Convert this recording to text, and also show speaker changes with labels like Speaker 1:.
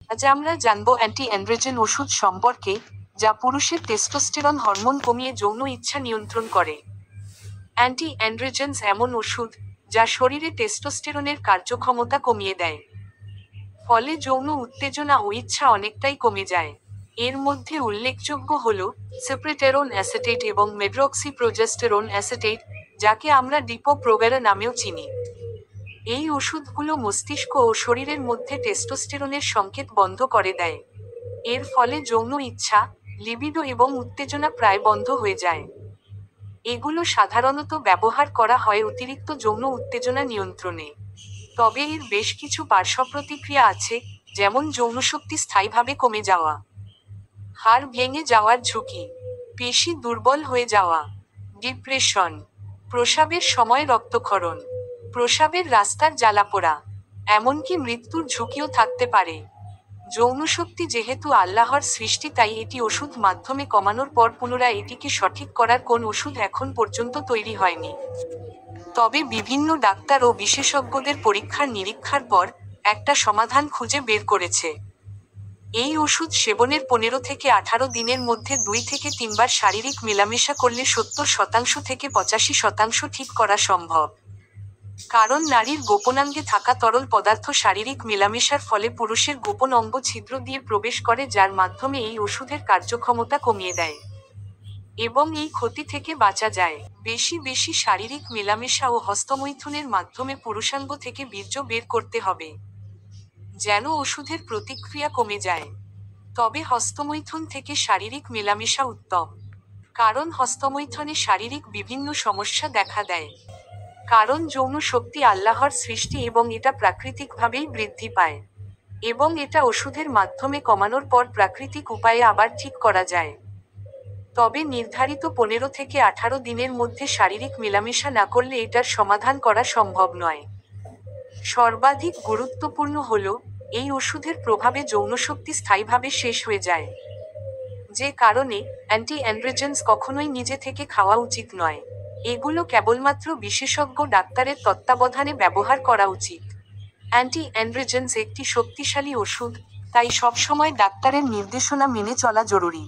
Speaker 1: আজ আমরা জানব অ্যান্টি অ্যান্ড্রোজেন ওষুধ সম্পর্কে, যা পুরুষের টেস্টোস্টেরন হরমোন কমিয়ে যৌন ইচ্ছা নিয়ন্ত্রণ করে। অ্যান্টি অ্যান্ড্রোজেন্স এমন ওষুধ যা শরীরে টেস্টোস্টেরনের কার্যক্ষমতা কমিয়ে দেয়, ফলে যৌন উত্তেজনা ও ইচ্ছা অনেকটাই কমে যায়। এর মধ্যে উল্লেখযোগ্য হল সেপ্রেটেরন অ্যাসেটেট এবং মেড্রক্সিপ্রোজেস্টেরন অ্যাসেটেট, যাকে আমরা ডিপো-প্রোভেরা নামেও চিনি। এই ওষুধগুলো মস্তিষ্ক ও শরীরের মধ্যে টেস্টোস্টেরনের সংকেত বন্ধ করে দেয়। এর ফলে যৌন ইচ্ছা, লিবিডো এবং উত্তেজনা প্রায় বন্ধ হয়ে যায়। এগুলো সাধারণত ব্যবহার করা হয় অতিরিক্ত যৌন উত্তেজনা নিয়ন্ত্রণে। তবে এর বেশ কিছু পার্শ্বপ্রতিক্রিয়া আছে, যেমন যৌনশক্তি স্থায়ীভাবে কমে যাওয়া, হাড় ভেঙে যাওয়ার ঝুঁকি, পেশি দুর্বল হয়ে যাওয়া, ডিপ্রেশন, প্রসাবের সময় রক্তক্ষরণ, প্রসাবের রাস্তার জ্বালাপোড়া, এমনকি মৃত্যুর ঝুঁকিও থাকতে পারে। যৌনশক্তি যেহেতু আল্লাহর সৃষ্টি, তাই এটি ওষুধ মাধ্যমে কমানোর পর পুনরায় এটিকে সঠিক করার কোন ওষুধ এখন পর্যন্ত তৈরি হয়নি। তবে বিভিন্ন ডাক্তার ও বিশেষজ্ঞদের পরীক্ষার নিরীক্ষার পর একটা সমাধান খুঁজে বের করেছে। এই ওষুধ সেবনের 15 থেকে 18 দিনের মধ্যে 2 থেকে 3 বার শারীরিক মেলামেশা করলে 70% থেকে 85% ঠিক করা সম্ভব। কারণ নারীর গোপনাঙ্গে থাকা তরল পদার্থ শারীরিক মেলামেশার ফলে পুরুষের গোপন অঙ্গ ছিদ্র দিয়ে প্রবেশ করে, যার মাধ্যমে এই ওষুধের কার্যক্ষমতা কমিয়ে দেয় এবং এই ক্ষতি থেকে বাঁচা যায়। বেশি বেশি শারীরিক মেলামেশা ও হস্তমৈথুনের মাধ্যমে পুরুষাঙ্গ থেকে বীর্য বের করতে হবে, যেন ওষুধের প্রতিক্রিয়া কমে যায়। তবে হস্তমৈথুন থেকে শারীরিক মেলামেশা উত্তম, কারণ হস্তমৈথুনে শারীরিক বিভিন্ন সমস্যা দেখা দেয়। কারণ যৌন শক্তি আল্লাহর সৃষ্টি এবং এটা প্রাকৃতিকভাবেই বৃদ্ধি পায়, এবং এটা ওষুধের মাধ্যমে কমানোর পর প্রাকৃতিক উপায়ে আবার ঠিক করা যায়। তবে নির্ধারিত 15 থেকে 18 দিনের মধ্যে শারীরিক মেলামেশা না করলে এটার সমাধান করা সম্ভব নয়। সর্বাধিক গুরুত্বপূর্ণ হল, এই ওষুধের প্রভাবে যৌনশক্তি স্থায়ীভাবে শেষ হয়ে যায়, যে কারণে অ্যান্টি অ্যান্ড্রোজেন্স কখনোই নিজে থেকে খাওয়া উচিত নয়। এগুলো কেবলমাত্র বিশেষজ্ঞ ডাক্তারের তত্ত্বাবধানে ব্যবহার করা উচিত। অ্যান্টি অ্যান্ড্রোজেন্স একটি শক্তিশালী ওষুধ, তাই সবসময় ডাক্তারের নির্দেশনা মেনে চলা জরুরি।